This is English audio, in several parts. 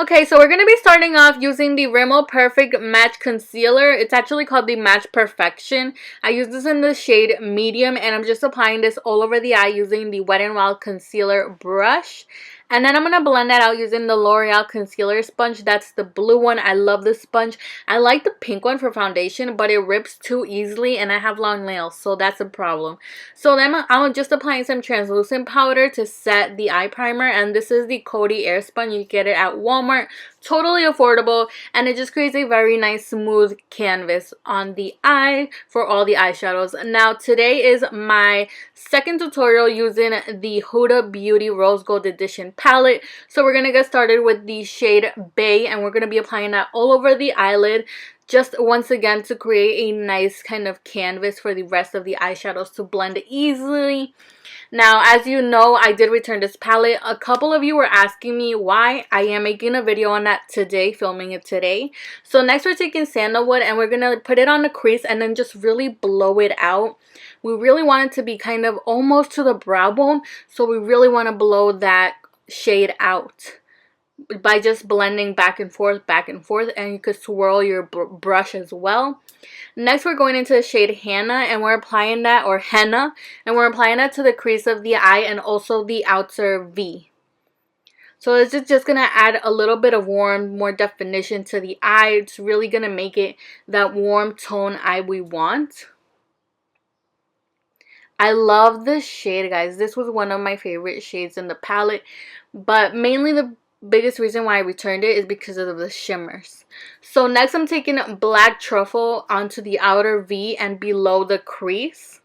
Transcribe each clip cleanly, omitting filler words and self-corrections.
Okay, so we're going to be starting off using the Rimmel Perfect Match Concealer. It's actually called the Match Perfection. I use this in the shade medium, and I'm just applying this all over the eye using the Wet n Wild concealer brush. And then I'm going to blend that out using the L'Oreal concealer sponge. That's the blue one. I love this sponge. I like the pink one for foundation, but it rips too easily, and I have long nails, so that's a problem. So then I'm just applying some translucent powder to set the eye primer, and this is the Coty Air Sponge. You get it at Walmart. Totally affordable, and it just creates a very nice smooth canvas on the eye for all the eyeshadows. Now today is my second tutorial using the Huda Beauty Rose Gold Edition palette. So we're gonna get started with the shade Bay, and we're gonna be applying that all over the eyelid, just once again to create a nice kind of canvas for the rest of the eyeshadows to blend easily. Now, as you know, I did return this palette. A couple of you were asking me why. I am making a video on that today, filming it today. So next we're taking Sandalwood, and we're going to put it on the crease and then just really blow it out. We really want it to be kind of almost to the brow bone, so we really want to blow that shade out by just blending back and forth, and you could swirl your brush as well. Next, we're going into the shade Henna, and we're applying that, or Henna, and we're applying that to the crease of the eye and also the outer V. So this is just going to add a little bit of warmth, more definition to the eye. It's really going to make it that warm tone eye we want. I love this shade, guys. This was one of my favorite shades in the palette, but mainly the biggest reason why I returned it is because of the shimmers. So next I'm taking Black Truffle onto the outer V and below the crease.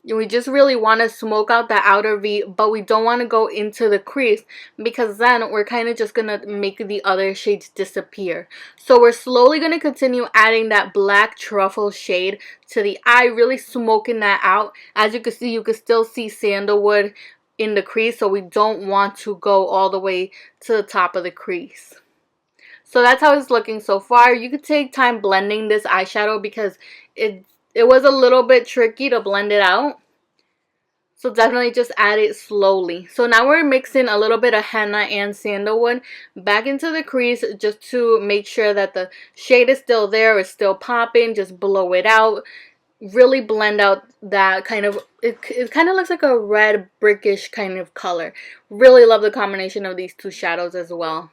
We just really want to smoke out that outer V, but we don't want to go into the crease because then we're kind of just going to make the other shades disappear. So we're slowly going to continue adding that Black Truffle shade to the eye, really smoking that out. As you can see, you can still see Sandalwood in the crease, so we don't want to go all the way to the top of the crease. So that's how it's looking so far. You could take time blending this eyeshadow because it was a little bit tricky to blend it out. So definitely just add it slowly. So now we're mixing a little bit of henna and sandalwood back into the crease just to make sure that the shade is still there, it's still popping. Just blow it out. Really blend out that kind of, it kind of looks like a red brickish kind of color. Really love the combination of these two shadows as well.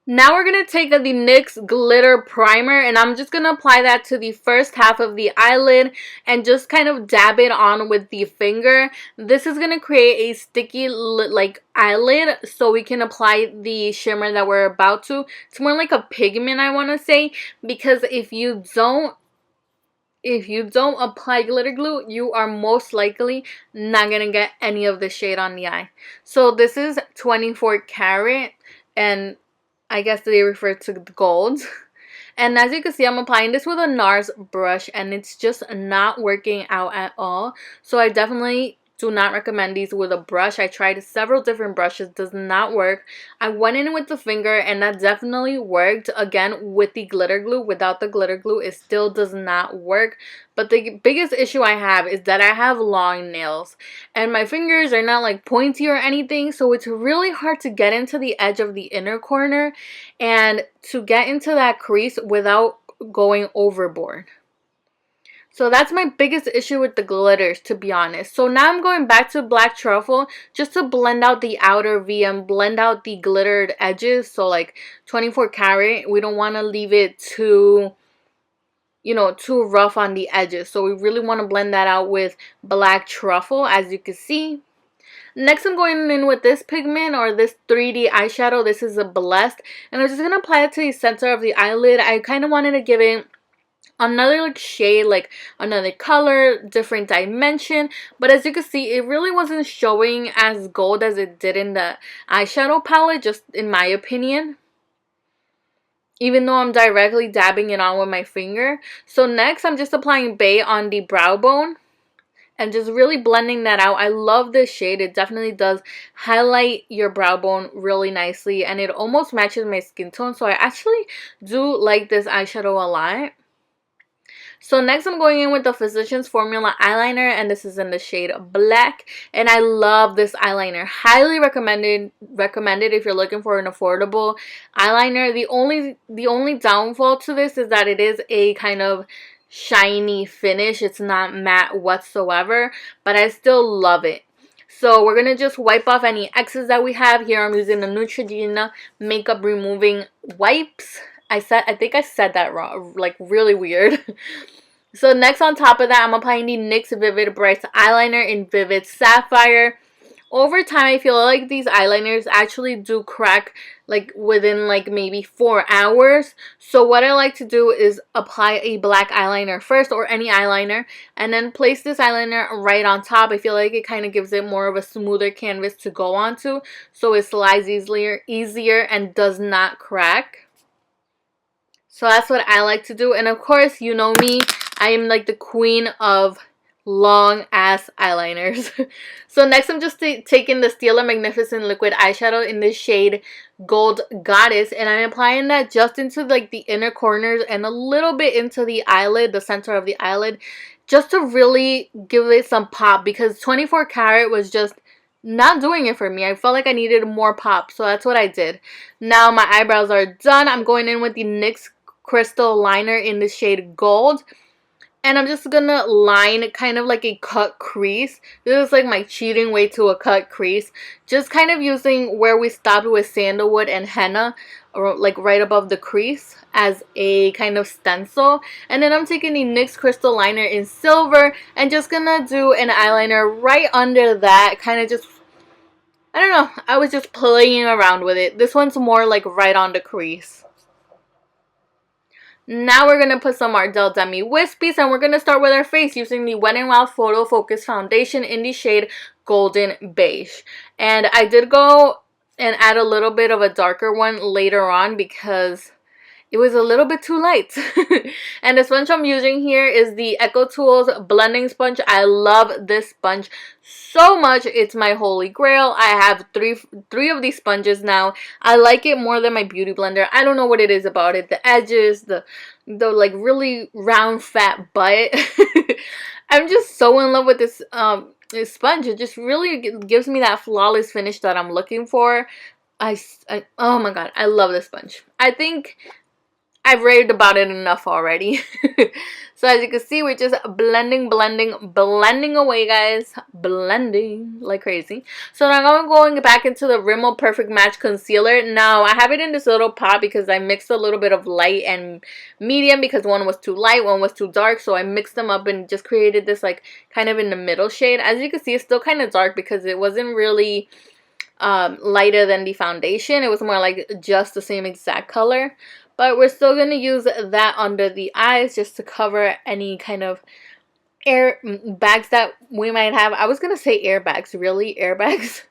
Now we're going to take the NYX Glitter Primer, and I'm just going to apply that to the first half of the eyelid and just kind of dab it on with the finger. This is going to create a sticky like eyelid so we can apply the shimmer that we're about to. It's more like a pigment, I want to say, because if you don't apply glitter glue, you are most likely not going to get any of the shade on the eye. So this is 24 karat, and I guess they refer to gold. And as you can see, I'm applying this with a NARS brush, and it's just not working out at all. So I definitely do not recommend these with a brush. I tried several different brushes, does not work. I went in with the finger, and that definitely worked. Again, with the glitter glue. Without the glitter glue, it still does not work. But the biggest issue I have is that I have long nails, and my fingers are not like pointy or anything, so it's really hard to get into the edge of the inner corner and to get into that crease without going overboard. So that's my biggest issue with the glitters, to be honest. So now I'm going back to Black Truffle just to blend out the outer V and blend out the glittered edges. So like 24 karat, we don't want to leave it too, too rough on the edges. So we really want to blend that out with Black Truffle, as you can see. Next, I'm going in with this pigment, or this 3D eyeshadow. This is a Blessed, and I'm just going to apply it to the center of the eyelid. I kind of wanted to give it another like shade, like another color, different dimension, but as you can see, it really wasn't showing as gold as it did in the eyeshadow palette, just in my opinion, even though I'm directly dabbing it on with my finger. So next, I'm just applying Bay on the brow bone and just really blending that out. I love this shade. It definitely does highlight your brow bone really nicely, and it almost matches my skin tone, so I actually do like this eyeshadow a lot. So next I'm going in with the Physicians Formula eyeliner, and this is in the shade Black. And I love this eyeliner. Highly recommended if you're looking for an affordable eyeliner. The only downfall to this is that it is a kind of shiny finish. It's not matte whatsoever, but I still love it. So we're going to just wipe off any excess that we have here. I'm using the Neutrogena makeup removing wipes. I think I said that wrong, like really weird. So next on top of that, I'm applying the NYX Vivid Bright eyeliner in Vivid Sapphire. Over time, I feel like these eyeliners actually do crack like within like maybe 4 hours. So what I like to do is apply a black eyeliner first, or any eyeliner, and then place this eyeliner right on top. I feel like it kind of gives it more of a smoother canvas to go onto, so it slides easier and does not crack. So that's what I like to do. And of course, you know me, I am like the queen of long ass eyeliners. So next I'm just taking the Stila Magnificent liquid eyeshadow in the shade Gold Goddess, and I'm applying that just into like the inner corners and a little bit into the eyelid, the center of the eyelid, just to really give it some pop, because 24 karat was just not doing it for me. I felt like I needed more pop, so that's what I did. Now my eyebrows are done. I'm going in with the NYX Crystal Liner in the shade Gold. And I'm just gonna line kind of like a cut crease. This is like my cheating way to a cut crease. Just kind of using where we stopped with sandalwood and henna, or like right above the crease, as a kind of stencil. And then I'm taking the NYX Crystal Liner in Silver and just gonna do an eyeliner right under that. Kind of just, I don't know, I was just playing around with it. This one's more like right on the crease. Now we're going to put some Ardell Demi Wispies, and we're going to start with our face using the Wet n Wild Photo Focus Foundation in the shade Golden Beige. And I did go and add a little bit of a darker one later on because it was a little bit too light. And the sponge I'm using here is the Echo Tools blending sponge. I love this sponge so much. It's my holy grail. I have three of these sponges now. I like it more than my beauty blender. I don't know what it is about it. The edges, the like really round fat butt. I'm just so in love with this sponge. It just really gives me that flawless finish that I'm looking for. Oh my god, I love this sponge. I think I've raved about it enough already. So as you can see, we're just blending away, guys. Blending like crazy. So now I'm going back into the Rimmel Perfect Match Concealer. Now, I have it in this little pot because I mixed a little bit of light and medium because one was too light, one was too dark. So I mixed them up and just created this like kind of in the middle shade. As you can see, it's still kind of dark because it wasn't really lighter than the foundation. It was more like just the same exact color. But we're still going to use that under the eyes just to cover any kind of air bags that we might have. I was going to say airbags, really? Airbags?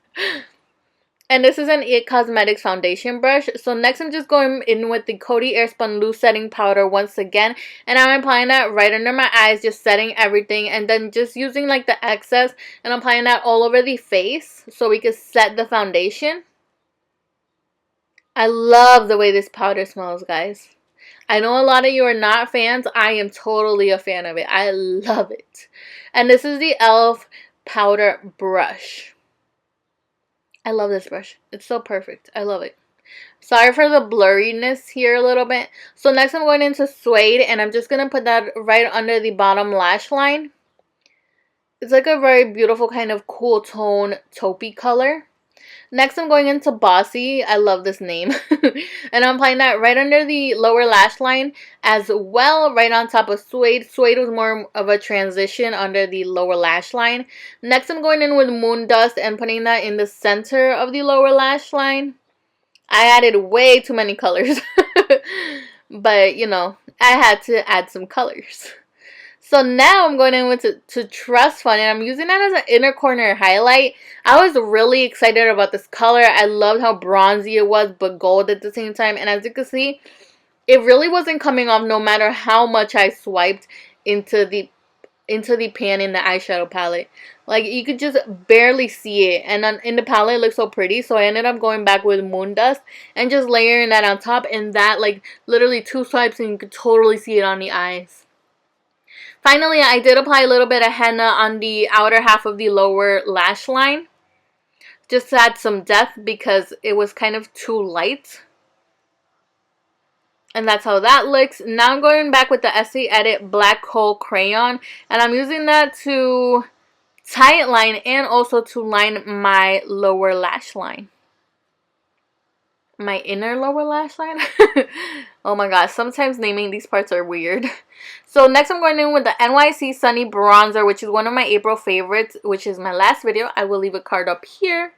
And this is an IT Cosmetics foundation brush. So next I'm just going in with the Coty Airspun Loose Setting Powder once again. And I'm applying that right under my eyes, just setting everything. And then just using like the excess and applying that all over the face so we can set the foundation. I love the way this powder smells, guys. I know a lot of you are not fans. I am totally a fan of it. I love it. And this is the e.l.f. powder brush. I love this brush. It's so perfect. I love it. Sorry for the blurriness here a little bit. So next I'm going into Suede, and I'm just going to put that right under the bottom lash line. It's like a very beautiful kind of cool tone taupey color. Next, I'm going into Bossy. I love this name. And I'm applying that right under the lower lash line as well, right on top of Suede. Suede was more of a transition under the lower lash line. Next, I'm going in with Moon Dust and putting that in the center of the lower lash line. I added way too many colors. But, you know, I had to add some colors. So now I'm going in with to Trust Fund, and I'm using that as an inner corner highlight. I was really excited about this color. I loved how bronzy it was, but gold at the same time. And as you can see, it really wasn't coming off no matter how much I swiped into the pan in the eyeshadow palette. Like, you could just barely see it. And in the palette, it looks so pretty. So I ended up going back with Moon Dust and just layering that on top. And that, like, literally 2 swipes and you could totally see it on the eyes. Finally, I did apply a little bit of henna on the outer half of the lower lash line, just to add some depth because it was kind of too light. And that's how that looks. Now I'm going back with the Essay Edit Black Hole Crayon, and I'm using that to tight line and also to line my lower lash line. My inner lower lash line. Oh my gosh, sometimes naming these parts are weird. So next I'm going in with the NYC Sunny Bronzer, which is one of my April favorites, which is my last video. I will leave a card up here.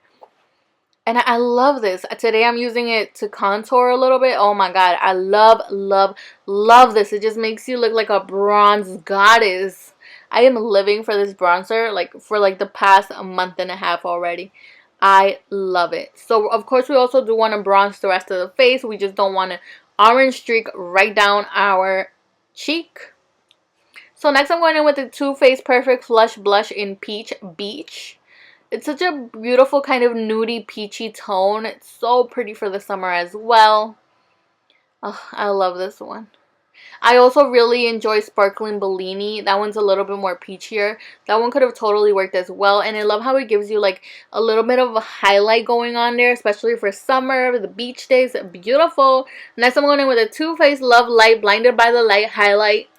And I love this. Today I'm using it to contour a little bit. Oh my god, I love, love, love this. It just makes you look like a bronze goddess. I am living for this bronzer for the past month and a half already. I love it. So of course we also do want to bronze the rest of the face. We just don't want an orange streak right down our cheek. So next I'm going in with the Too Faced Perfect Flush Blush in Peach Beach. It's such a beautiful kind of nudie peachy tone. It's so pretty for the summer as well. Oh, I love this one. I also really enjoy Sparkling Bellini. That one's a little bit more peachier. That one could have totally worked as well. And I love how it gives you like a little bit of a highlight going on there, especially for summer, the beach days. Beautiful. Next I'm going in with a Too Faced Love Light Blinded by the Light highlight.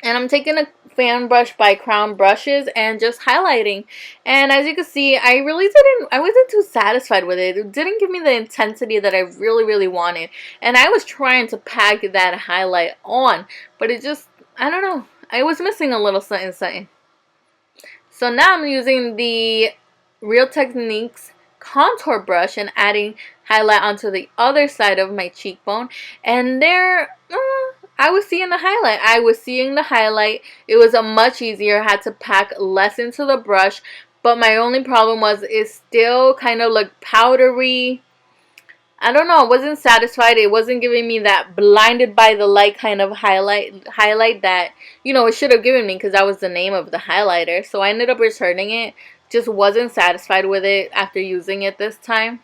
And I'm taking a fan brush by Crown Brushes and just highlighting. And as you can see, I wasn't too satisfied with it. It didn't give me the intensity that I really, really wanted. And I was trying to pack that highlight on, but it just, I don't know. I was missing a little something, something. So now I'm using the Real Techniques contour brush and adding highlight onto the other side of my cheekbone. And there, I was seeing the highlight. It was a much easier. I had to pack less into the brush. But my only problem was it still kind of looked powdery. I don't know. I wasn't satisfied. It wasn't giving me that blinded by the light kind of highlight that, you know, it should have given me because that was the name of the highlighter. So I ended up returning it. Just wasn't satisfied with it after using it this time.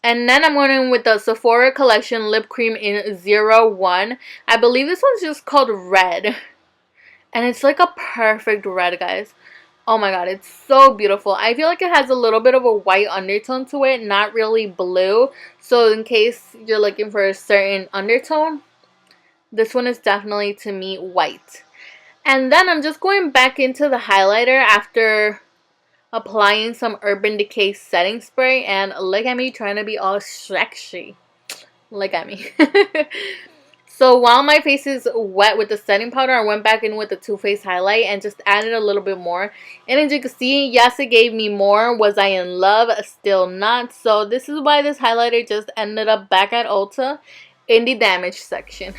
And then I'm going in with the Sephora Collection Lip Cream in 01. I believe this one's just called Red. And it's like a perfect red, guys. Oh my god, it's so beautiful. I feel like it has a little bit of a white undertone to it, not really blue. So in case you're looking for a certain undertone, this one is definitely, to me, white. And then I'm just going back into the highlighter after applying some Urban Decay setting spray, and look at me trying to be all sexy. Look at me. So while my face is wet with the setting powder, I went back in with the Too Faced highlight and just added a little bit more. And as you can see, yes, it gave me more. Was I in love? Still not. So this is why this highlighter just ended up back at Ulta in the damage section.